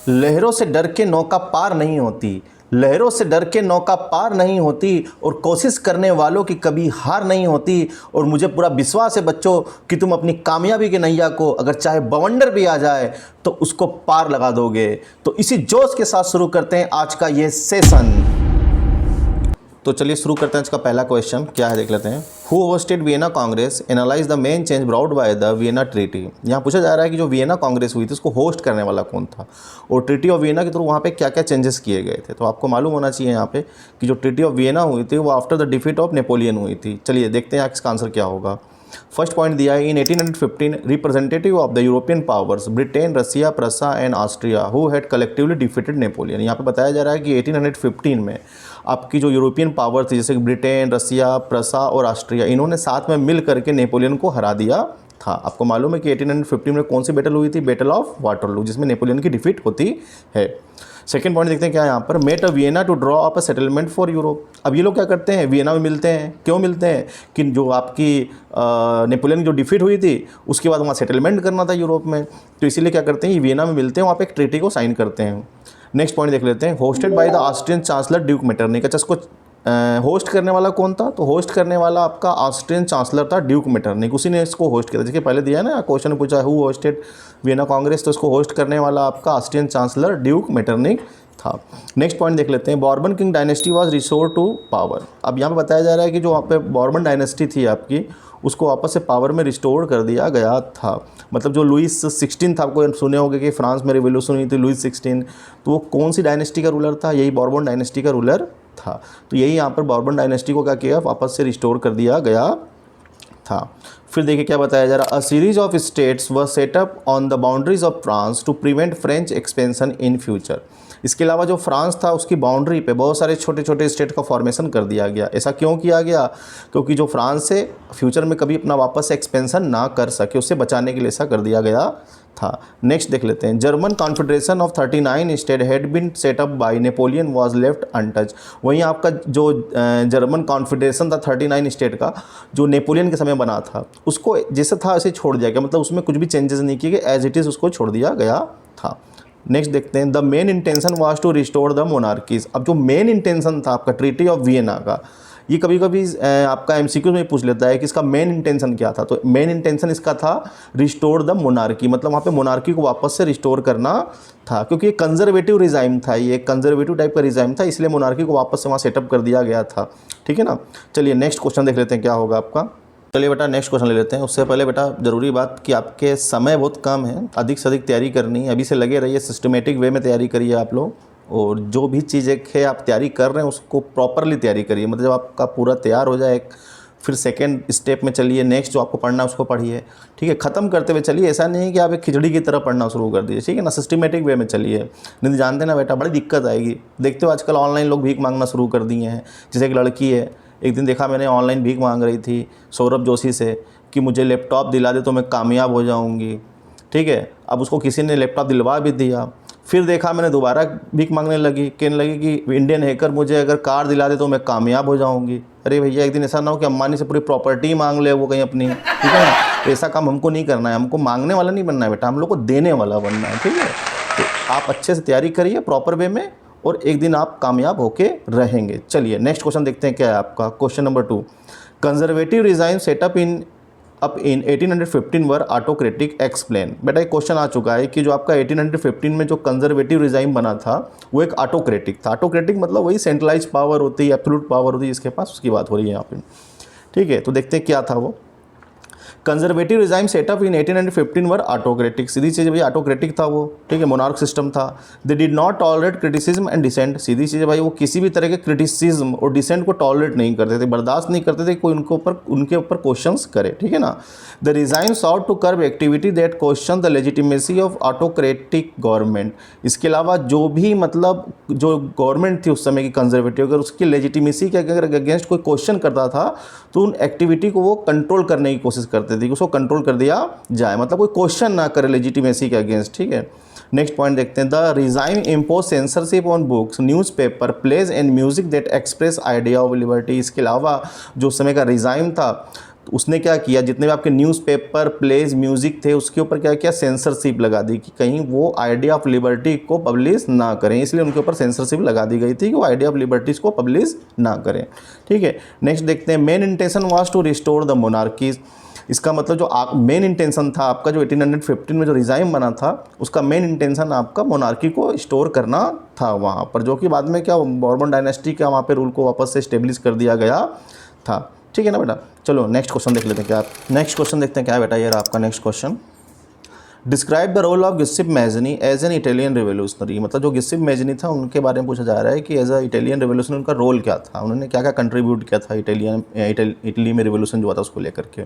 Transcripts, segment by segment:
लहरों से डर के नौका पार नहीं होती, लहरों से डर के नौका पार नहीं होती, और कोशिश करने वालों की कभी हार नहीं होती। और मुझे पूरा विश्वास है बच्चों कि तुम अपनी कामयाबी के नैया को अगर चाहे बवंडर भी आ जाए तो उसको पार लगा दोगे। तो इसी जोश के साथ शुरू करते हैं आज का ये सेशन। तो चलिए शुरू करते हैं। इसका पहला क्वेश्चन क्या है देख लेते हैं। Who hosted Vienna Congress, analyse the main change brought by the Vienna treaty. यहाँ पूछा जा रहा है कि जो वियना कांग्रेस हुई थी उसको होस्ट करने वाला कौन था, और ट्रीटी ऑफ वियना के थ्रू वहाँ पे क्या क्या चेंजेस किए गए थे। तो आपको मालूम होना चाहिए यहाँ पे कि जो ट्रीटी ऑफ वियना हुई थी वो after the defeat of Napoleon हुई थी। चलिए देखते हैं इसका आंसर क्या होगा। फर्स्ट पॉइंट दिया है in 1815 representative of the European powers Britain, Russia, Prussia and Austria who had collectively defeated Napoleon. यहाँ पे बताया जा रहा है कि 1815 में आपकी जो यूरोपियन पावर थी जैसे ब्रिटेन, रसिया, प्रसा और ऑस्ट्रिया, इन्होंने साथ में मिल करके नेपोलियन को हरा दिया था। आपको मालूम है कि 1815 में कौन सी बैटल हुई थी, बैटल ऑफ वाटरलू, जिसमें नेपोलियन की डिफीट होती है। सेकेंड पॉइंट देखते हैं क्या है यहाँ पर, met a Vienna to draw up a settlement for Europe. अब ये लोग क्या करते हैं, वियना में मिलते हैं। क्यों मिलते हैं कि जो आपकी नेपोलियन की जो डिफीट हुई थी उसके बाद वहाँ सेटलमेंट करना था यूरोप में, तो इसीलिए क्या करते हैं, वियना में मिलते हैं, वहाँ पे एक ट्रीटी को साइन करते हैं। नेक्स्ट पॉइंट देख लेते हैं, hosted by the Austrian chancellor duke Metternich. अच्छा, इसको होस्ट करने वाला कौन था, तो होस्ट करने वाला आपका ऑस्ट्रियन चांसलर था ड्यूक मेटरनिक, उसी ने इसको होस्ट किया था। देखिए पहले दिया है ना क्वेश्चन पूछा हु होस्टेड वियना कांग्रेस, तो इसको होस्ट करने वाला आपका ऑस्ट्रियन चांसलर ड्यूक मेटरनिक था। नेक्स्ट पॉइंट देख लेते हैं, Bourbon king dynasty was restore to power. अब यहाँ पे बताया जा रहा है कि जो वहाँ पे बॉर्बन डायनेस्टी थी आपकी, उसको वापस से पावर में रिस्टोर कर दिया गया था। मतलब जो लुइस 16 था, आपको सुने होंगे कि फ्रांस में रिवोल्यूशन हुई थी लुइस 16, तो वो कौन सी डायनेस्टी का रूलर था, यही बॉर्बन डायनेस्टी का रूलर था। तो यही यहाँ पर बॉर्बन डायनेस्टी को क्या किया, वापस से रिस्टोर कर दिया गया था। फिर देखिए क्या बताया जा रहा, a series of states were set up on the boundaries of France to prevent French expansion in future. इसके अलावा जो फ्रांस था उसकी बाउंड्री पे बहुत सारे छोटे छोटे स्टेट का फॉर्मेशन कर दिया गया। ऐसा क्यों किया गया, क्योंकि जो फ्रांस से फ्यूचर में कभी अपना वापस से एक्सपेंशन ना कर सके, उससे बचाने के लिए ऐसा कर दिया गया था। नेक्स्ट देख लेते हैं, German confederation of 39 state had been set up by Napoleon was left untouch. वहीं आपका जो जर्मन कॉन्फेडरेशन था 39 स्टेट का, जो नेपोलियन के समय बना था, उसको जैसे था ऐसे छोड़ दिया गया, मतलब उसमें कुछ भी चेंजेस नहीं किए गए, एज इट इज़ उसको छोड़ दिया गया था। नेक्स्ट देखते हैं, the main intention was to restore the monarchies. अब जो मेन इंटेंशन था आपका ट्रीटी ऑफ वियना का, ये कभी कभी आपका एमसीक्यू में पूछ लेता है कि इसका मेन इंटेंशन क्या था। तो मेन इंटेंशन इसका था रिस्टोर द मोनार्की, मतलब वहाँ पे मोनार्की को वापस से रिस्टोर करना था, क्योंकि ये कंजर्वेटिव रिजाइम था, ये एक कंजर्वेटिव टाइप का रिजाइम था, इसलिए मोनार्की को वापस से वहाँ सेटअप कर दिया गया था। ठीक है ना। चलिए नेक्स्ट क्वेश्चन देख लेते हैं क्या होगा आपका। चलिए बेटा नेक्स्ट क्वेश्चन ले लेते हैं। उससे पहले बेटा ज़रूरी बात कि आपके समय बहुत कम है, अधिक से अधिक तैयारी करनी है। अभी से लगे रहिए, सिस्टमेटिक वे में तैयारी करिए आप लोग, और जो भी चीज़ एक है आप तैयारी कर रहे हैं उसको प्रॉपरली तैयारी करिए। मतलब जब आपका पूरा तैयार हो जाए फिर सेकेंड स्टेप में चलिए, नेक्स्ट जो आपको पढ़ना है उसको पढ़िए। ठीक है, ख़त्म करते हुए चलिए, ऐसा नहीं है कि आप एक खिचड़ी की तरह पढ़ना शुरू कर दीजिए। ठीक है ना, सिस्टमेटिक वे में चलिए, नहीं तो जानते ना बेटा बड़ी दिक्कत आएगी। देखते हो आजकल ऑनलाइन लोग भीख मांगना शुरू कर दिए हैं। जैसे एक लड़की है, एक दिन देखा मैंने ऑनलाइन भीख मांग रही थी सौरभ जोशी से कि मुझे लैपटॉप दिला दे तो मैं कामयाब हो जाऊंगी। ठीक है, अब उसको किसी ने लैपटॉप दिलवा भी दिया। फिर देखा मैंने दोबारा भीख मांगने लगी, कहने लगी कि इंडियन हैकर मुझे अगर कार दिला दे तो मैं कामयाब हो जाऊंगी। अरे भैया, एक दिन ऐसा ना हो कि अंबानी से पूरी प्रॉपर्टी मांग ले वो कहीं अपनी। ठीक है ना, तो ऐसा काम हमको नहीं करना है, हमको मांगने वाला नहीं बनना है बेटा, हम लोग को देने वाला बनना है। ठीक है, तो आप अच्छे से तैयारी करिए प्रॉपर वे में, और एक दिन आप कामयाब होके रहेंगे। चलिए नेक्स्ट क्वेश्चन देखते हैं क्या है आपका। Question number 2, conservative regime setup in 1815 were autocratic explain. बेटा एक क्वेश्चन आ चुका है कि जो आपका 1815 में जो कंजर्वेटिव रिजाइम बना था वो एक ऑटोक्रेटिक था। ऑटोक्रेटिक मतलब वही सेंट्रलाइज पावर होती है, एब्सोल्यूट पावर होती है इसके पास, उसकी बात हो रही है यहाँ पे। ठीक है, तो देखते हैं क्या था वो। Conservative regime setup in 1815 were autocratic, सीधी चीज़ भाई ऑटोक्रेटिक था वो। ठीक है, मोनार्क सिस्टम था। They did not tolerate criticism and dissent, सीधी चीज़ भाई वो किसी भी तरह के क्रिटिसिज्म और डिसेंट को टॉलरेट नहीं करते थे, बर्दाश्त नहीं करते थे कोई उनके ऊपर क्वेश्चंस करे। ठीक है ना। The regime sought to curb activity that question the legitimacy of autocratic government. इसके अलावा जो भी मतलब जो गवर्नमेंट थी उस समय की कंजर्वेटिव, अगर उसकी लेजिटिमेसी के अगर अगेंस्ट कोई क्वेश्चन करता था तो उन एक्टिविटी को वो कंट्रोल करने की कोशिश करते थे, उसको कंट्रोल कर दिया जाए, मतलब कोई क्वेश्चन ना करे लेजिटिमेसी के अगेंस्ट। ठीक है, नेक्स्ट पॉइंट देखते हैं, the regime impose censorship on books, newspaper, plays and music that express idea of liberty. इसके अलावा जो समय का रिजाइम था तो उसने क्या किया, जितने भी आपके न्यूज़पेपर, प्लेज, म्यूज़िक थे, उसके ऊपर क्या किया, सेंसरशिप लगा दी कि कहीं वो आइडिया ऑफ लिबर्टी को पब्लिश ना करें, इसलिए उनके ऊपर सेंसरशिप लगा दी गई थी कि वो आइडिया ऑफ लिबर्टीज़ को पब्लिश ना करें। ठीक है, नेक्स्ट देखते हैं, main intention was to restore the monarchies. इसका मतलब जो मेन इंटेंशन था आपका, जो 1815 में जो रिजाइम बना था, उसका मेन इंटेंशन आपका मोनार्की को स्टोर करना था वहाँ पर, जो कि बाद में क्या बॉर्बन डायनेस्टी का वहाँ पे रूल को वापस से स्टेब्लिश कर दिया गया था। ठीक है ना बेटा। चलो नेक्स्ट क्वेश्चन देख लेते हैं, क्या नेक्स्ट क्वेश्चन देखते हैं क्या है बेटा। ये रहा आपका next question, describe the role of Giuseppe Mazzini as an Italian revolutionary. मतलब जो गिस्सिप मैजनी था उनके बारे में पूछा जा रहा है कि एज अ इटालियन रेवोल्यूशन उनका रोल क्या था, उन्होंने क्या क्या कंट्रीब्यूट किया था इटली में रिवोल्यूशन जो हुआ था उसको लेकर के।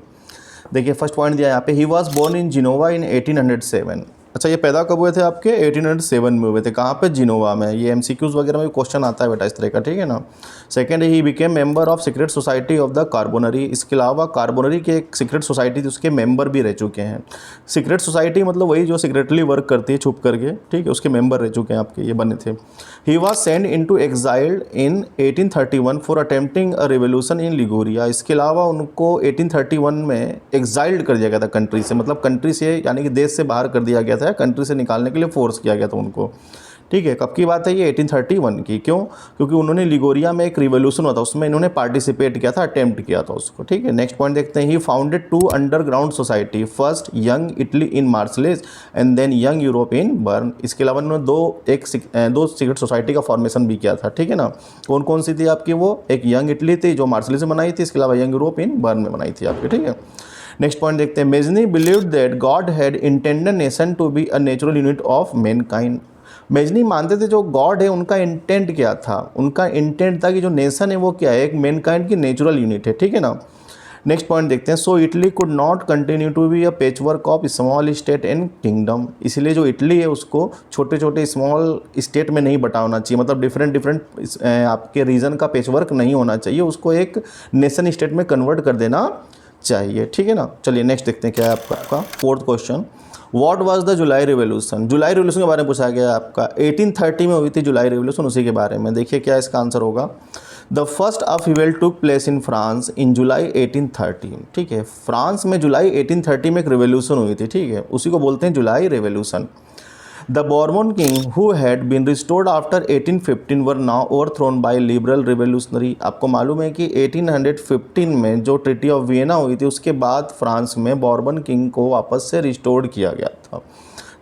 देखिए फर्स्ट पॉइंट दिया यहाँ पे, he was born in Genoa in 1807। अच्छा, ये पैदा कब हुए थे आपके 1807 में हुए थे, कहाँ पे, जिनोवा में। ये MCQs वगैरह में क्वेश्चन आता है बेटा इस तरह का, ठीक है ना। Second, he became member of secret society of the Carbonari. इसके अलावा कार्बोनरी की एक सीक्रेट सोसाइटी थी, उसके मेंबर भी रह चुके हैं। सीक्रेट सोसाइटी मतलब वही जो सीक्रेटली वर्क करती है छुप करके, ठीक है, उसके मेंबर रह चुके हैं आपके, ये बने थे। He was send into exiled in 1831 for attempting a revolution in Liguria. इसके अलावा उनको 1831 में एक्साइल्ड कर दिया गया था कंट्री से, मतलब कंट्री से यानी कि देश से बाहर कर दिया गया था, कंट्री से निकालने के लिए फोर्स किया गया था उनको। ठीक है, कब की बात है ये, 1831 की। क्यों? क्योंकि उन्होंने लिगोरिया में एक रिवोल्यूशन हुआ था, उसमें इन्होंने पार्टिसिपेट किया था, अटेम्प्ट किया था उसको। ठीक है, नेक्स्ट पॉइंट देखते हैं, he founded 2 underground society, first Young Italy in Marseilles and then Young Europe in Berne. इसके अलावा उन्होंने दो सीक्रेट सोसाइटी का फॉर्मेशन भी किया था। ठीक है ना, कौन कौन सी थी आपकी वो, एक यंग इटली थी जो मार्सलेस में बनाई थी, इसके अलावा यंग यूरोप इन बर्न में बनाई थी आपकी। ठीक है, नेक्स्ट पॉइंट देखते हैं, Mazzini believed that God had intended nation to be a natural unit of mankind. Mazzini मानते थे जो गॉड है उनका इंटेंट क्या था, उनका इंटेंट था कि जो नेशन है वो क्या है, एक मैनकाइंड की नेचुरल यूनिट है। ठीक है ना। नेक्स्ट पॉइंट देखते हैं, so Italy could not continue to be a patchwork of small state and kingdom. इसलिए जो इटली है उसको छोटे छोटे स्मॉल स्टेट में नहीं बटाना चाहिए, मतलब डिफरेंट आपके रीजन का पैचवर्क नहीं होना चाहिए, उसको एक नेशन स्टेट में कन्वर्ट कर देना चाहिए। ठीक है ना। चलिए नेक्स्ट देखते हैं क्या है आपका fourth question, what was the July revolution. July revolution के बारे में पूछा गया आपका, 1830 में हुई थी जुलाई रिवोल्यूशन, उसी के बारे में। देखिए क्या इसका आंसर होगा, the first upheaval took place in France in July 1813। ठीक है, फ्रांस में जुलाई 1830 में एक रिवोल्यूशन हुई थी। ठीक है, उसी को बोलते हैं जुलाई revolution. The Bourbon king who had been restored after 1815 were now overthrown by liberal revolutionary। आपको मालूम है कि 1815 में जो ट्रीटी ऑफ वियना हुई थी उसके बाद फ्रांस में बॉर्बन किंग को वापस से रिस्टोर्ड किया गया था,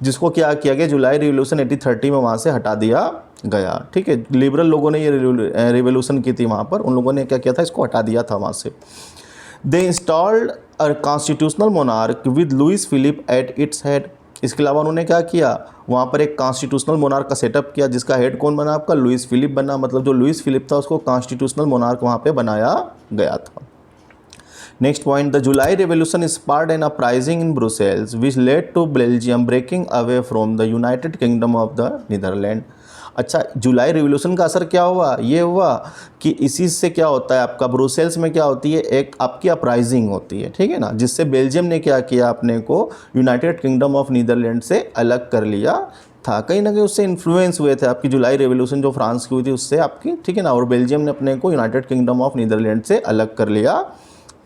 जिसको क्या किया गया, जुलाई रिवोल्यूशन 1830 में वहाँ से हटा दिया गया। ठीक है, लिबरल लोगों ने ये रिवोल्यूशन की थी वहाँ पर, उन लोगों ने क्या किया था, इसको हटा दिया था वहाँ से। They installed a constitutional monarch with Louis Philippe at its head. इसके अलावा उन्होंने क्या किया, वहाँ पर एक कॉन्स्टिट्यूशनल मोनार्क का सेटअप किया, जिसका हेड कौन बना आपका, लुइस फिलिप बना। मतलब जो लुइस फिलिप था उसको कॉन्स्टिट्यूशनल मोनार्क वहाँ पे बनाया गया था। Next point, the July revolution sparked an uprising in Brussels which led to Belgium breaking away from the United Kingdom of the Netherland. अच्छा, जुलाई रिवोल्यूशन का असर क्या हुआ, ये हुआ कि इसी से क्या होता है आपका, ब्रुसेल्स में क्या होती है, एक आपकी अपराइजिंग होती है। ठीक है ना, जिससे बेल्जियम ने क्या किया, अपने को यूनाइटेड किंगडम ऑफ नीदरलैंड से अलग कर लिया था। कहीं ना कहीं उससे इन्फ्लुएंस हुए थे आपकी जुलाई रिवोल्यूशन जो फ्रांस की हुई थी उससे आपकी। ठीक है ना, और बेल्जियम ने अपने को यूनाइटेड किंगडम ऑफ नीदरलैंड से अलग कर लिया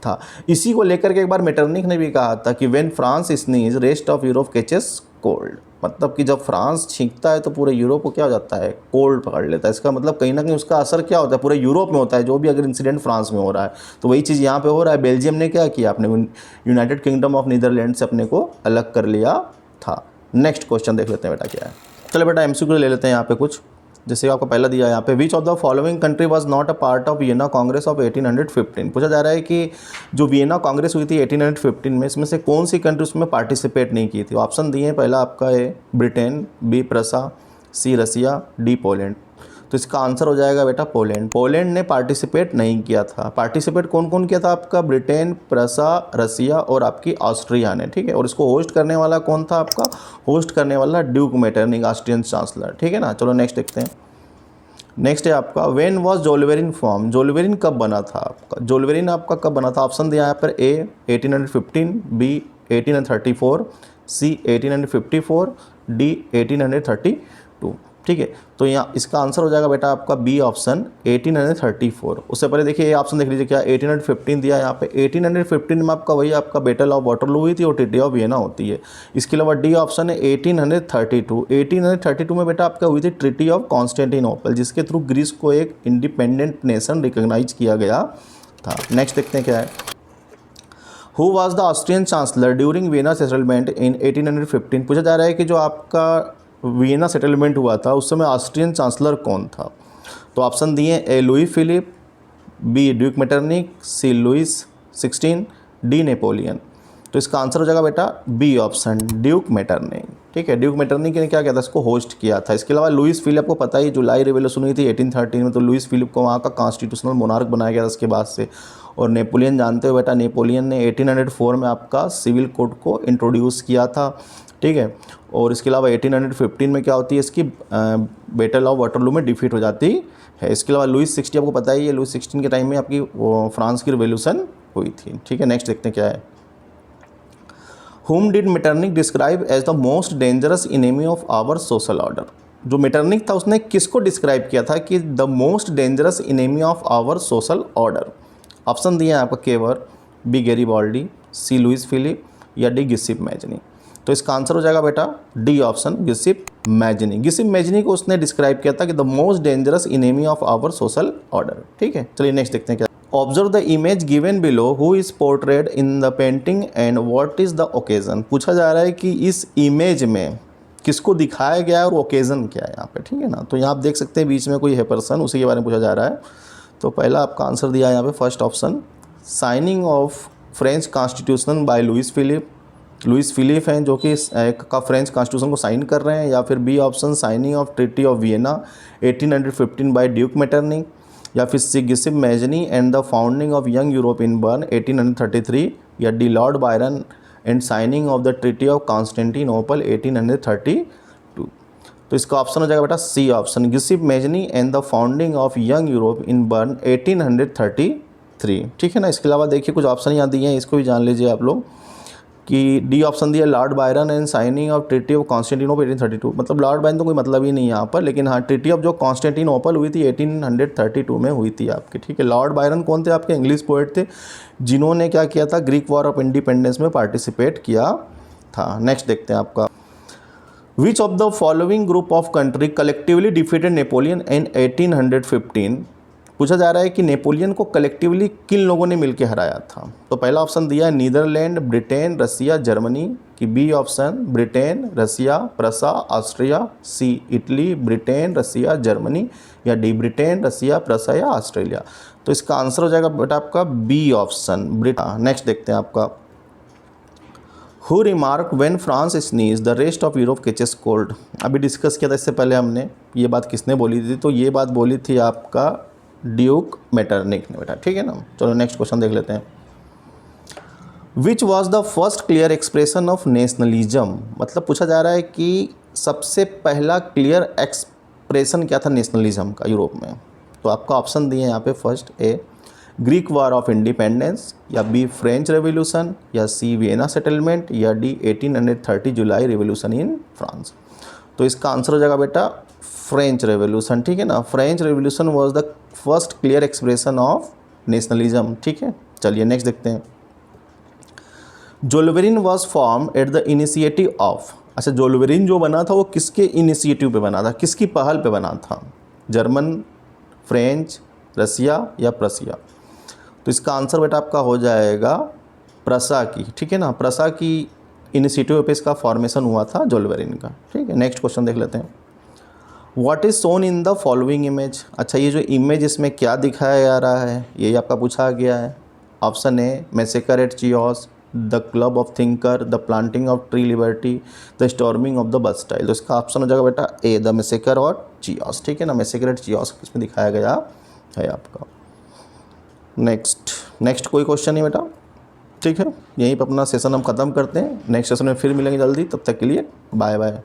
था। इसी को लेकर के एक बार मेटरनिक ने भी कहा था कि when France sneeze rest of Europe catches cold. मतलब कि जब फ्रांस छींकता है तो पूरे यूरोप को क्या हो जाता है, कोल्ड पकड़ लेता है। इसका मतलब कहीं ना कहीं उसका असर क्या होता है, पूरे यूरोप में होता है, जो भी अगर इंसिडेंट फ्रांस में हो रहा है तो वही चीज़ यहाँ पे हो रहा है। बेल्जियम ने क्या किया, अपने यूनाइटेड किंगडम ऑफ नीदरलैंड से अपने को अलग कर लिया था। नेक्स्ट क्वेश्चन देख लेते हैं बेटा क्या है। चलो बेटा MCQ ले लेते हैं यहाँ पे कुछ, जैसे आपको पहला दिया है यहाँ पे, विच of the following country was not a part of Vienna Congress of 1815। पूछा जा रहा है कि जो वियना कांग्रेस हुई थी 1815 में, इसमें से कौन सी कंट्री उसमें पार्टिसिपेट नहीं की थी। ऑप्शन दिए हैं, पहला आपका है ब्रिटेन, बी प्रसा, सी रसिया, डी पोलैंड। तो इसका आंसर हो जाएगा बेटा पोलैंड। पोलैंड ने पार्टिसिपेट नहीं किया था। पार्टिसिपेट कौन कौन किया था आपका, ब्रिटेन, प्रसा, रसिया और आपकी ऑस्ट्रिया ने। ठीक है, और इसको होस्ट करने वाला कौन था आपका, होस्ट करने वाला ड्यूक मेटरनिक, ऑस्ट्रियन चांसलर। ठीक है ना। चलो नेक्स्ट देखते हैं। नेक्स्ट है आपका, व्हेन वाज जोल्वेरिन फॉर्म। जोल्वेरिन कब बना था आपका, जोल्वेरिन आपका कब बना था। ऑप्शन दिया यहाँ पर, ए 1815, बी 1834, सी 1854, डी 1832। ठीक है। तो यहाँ इसका आंसर हो जाएगा बेटा आपका बी ऑप्शन 1834। उससे पहले देखिए ये ऑप्शन देख लीजिए क्या 1815 दिया है यहाँ पे। 1815 में आपका वही आपका बैटल ऑफ वाटरलू हुई थी और ट्रीटी ऑफ वियना होती है। इसके अलावा डी ऑप्शन है 1832। 1832 में बेटा आपका हुई थी ट्रीटी ऑफ कॉन्स्टेंटिनोपल, जिसके थ्रू ग्रीस को एक इंडिपेंडेंट नेशन रिकॉग्नाइज किया गया था। नेक्स्ट देखते हैं क्या है। Who was the Austrian chancellor during Vienna settlement in 1815। पूछा जा रहा है कि जो आपका वियना सेटलमेंट हुआ था उस समय ऑस्ट्रियन चांसलर कौन था। तो ऑप्शन दिए A Louis Philippe, B duke Metternich, C Louis 16, D Napoleon. तो इसका आंसर हो जाएगा बेटा बी ऑप्शन ड्यूक मेटरनिक। ठीक है, ड्यूक मेटरनिक ने क्या किया था, इसको होस्ट किया था। इसके अलावा लुइस फिलिप को पता ही जुलाई रिवोल्यूशन हुई थी 1813 में, तो लुइस फिलिप को वहाँ का कॉन्स्टिट्यूशनल मोनार्क बनाया गया था उसके बाद से। और नेपोलियन जानते हो बेटा, नेपोलियन ने 1804 में आपका सिविल कोड को इंट्रोड्यूस किया था। ठीक है, और इसके अलावा 1815 में क्या होती है, इसकी बैटल ऑफ वाटरलू में डिफीट हो जाती है। इसके अलावा लुइस 16 आपको पता ही है, लुइस 16 के टाइम में आपकी फ्रांस की रिवोल्यूशन हुई थी। ठीक है, नेक्स्ट देखते हैं क्या है। Whom did Metternich describe as the most dangerous enemy of our social order? जो मेटरनिक था उसने किसको डिस्क्राइब किया था कि the most dangerous enemy of our social order. Option दिए हैं आपका Cavour, B Garibaldi, C Louis Philippe या डी गिसिप मैजनी। तो इसका आंसर हो जाएगा बेटा D option Giuseppe Mazzini. Giuseppe Mazzini को उसने डिस्क्राइब किया था कि the most dangerous enemy of our social order. ठीक है, चलिए नेक्स्ट देखते हैं क्या। Observe the image given below, who is portrayed in the painting and what is the occasion. पूछा जा रहा है कि इस इमेज में किसको दिखाया गया है और ओकेजन क्या है यहाँ पे। ठीक है ना, तो यहाँ आप देख सकते हैं बीच में कोई है पर्सन, उसी के बारे में पूछा जा रहा है। तो पहला आपका आंसर दिया है यहाँ पे first option, signing of French constitution by Louis Philippe. Louis Philippe हैं जो कि का फ्रेंच कॉन्स्टिट्यूशन को साइन कर रहे हैं। या फिर B option, signing of treaty of Vienna 1815 by duke Metternich. या फिर C Giuseppe Mazzini and the founding of Young Europe in Bern 1833। या D Lord Byron and signing of the treaty of Constantinople 1832। तो इसका option हो जाएगा बेटा C option, Giuseppe Mazzini and the founding of Young Europe in Bern 1833। ठीक है ना, इसके अलावा देखिए कुछ ऑप्शन यहाँ दिए हैं, इसको भी जान लीजिए आप लोग कि डी ऑप्शन दिया Lord Byron and signing of treaty of Constantinople 1832। मतलब लॉर्ड बायरन तो कोई मतलब ही नहीं है यहाँ पर, लेकिन हाँ ट्रीटी ऑफ जो कॉन्स्टेंटिनोपल हुई थी 1832 में हुई थी आपकी। ठीक है, लॉर्ड बायरन कौन थे, आपके इंग्लिश पोएट थे जिन्होंने क्या किया था, ग्रीक वॉर ऑफ इंडिपेंडेंस में पार्टिसिपेट किया था। नेक्स्ट देखते हैं आपका, which of the following group of country collectively defeated Napoleon in 1815। पूछा जा रहा है कि नेपोलियन को कलेक्टिवली किन लोगों ने मिलकर हराया था। तो पहला ऑप्शन दिया है नीदरलैंड, ब्रिटेन, रसिया, जर्मनी। की B option Britain, Russia, प्रसा, Austria. सी इटली, ब्रिटेन, रसिया, जर्मनी। या डी ब्रिटेन, रसिया, प्रसा या ऑस्ट्रेलिया। तो इसका आंसर हो जाएगा बेटा आपका बी ऑप्शन ब्रिटेन। नेक्स्ट देखते हैं आपका, who remark when France sneeze the rest of Europe catches cold. अभी डिस्कस किया था इससे पहले हमने, ये बात किसने बोली थी, तो ये बात बोली थी आपका ड्यूक मेटरनिक ने बेटा। ठीक है ना, चलो नेक्स्ट क्वेश्चन देख लेते हैं। Which was the first clear expression of nationalism. मतलब पूछा जा रहा है कि सबसे पहला क्लियर एक्सप्रेशन क्या था नेशनलिज्म का यूरोप में। तो आपका ऑप्शन दिए हैं यहाँ पे, first A Greek war of independence, या बी फ्रेंच रेवोल्यूशन, या सी वियना सेटलमेंट, या D 1830 July revolution in France. तो इसका आंसर हो जाएगा बेटा फ्रेंच रेवोल्यूशन। ठीक है ना, French revolution was the first clear expression of nationalism. ठीक है, चलिए नेक्स्ट देखते हैं। Zollverein was form at the initiative of. अच्छा, जोल्वेरिन जो बना था वो किसके इनिशिएटिव पे बना था, किसकी पहल पे बना था, जर्मन, फ्रेंच, रसिया या प्रसिया। तो इसका आंसर बेटा आपका हो जाएगा प्रसा की। ठीक है ना, प्रसा की इनिशिएटिव पे इसका फॉर्मेशन हुआ था जोल्वेरिन का। ठीक है, नेक्स्ट क्वेश्चन देख लेते हैं। What is shown in the following image. अच्छा, ये जो इमेज इसमें क्या दिखाया जा रहा है, यही आपका पूछा गया है। Option A massacre at Chios, the club of thinker, the planting of tree liberty, the storming of the Bastille. तो इसका ऑप्शन हो जाएगा बेटा ए द मैसेकर और चियोस। ठीक है ना, मैसेकर एट चियोस इसमें दिखाया गया है आपका। नेक्स्ट कोई क्वेश्चन नहीं बेटा। ठीक है, यहीं पर अपना सेशन हम ख़त्म करते हैं। नेक्स्ट सेशन में फिर मिलेंगे जल्दी, तब तक के लिए बाय बाय।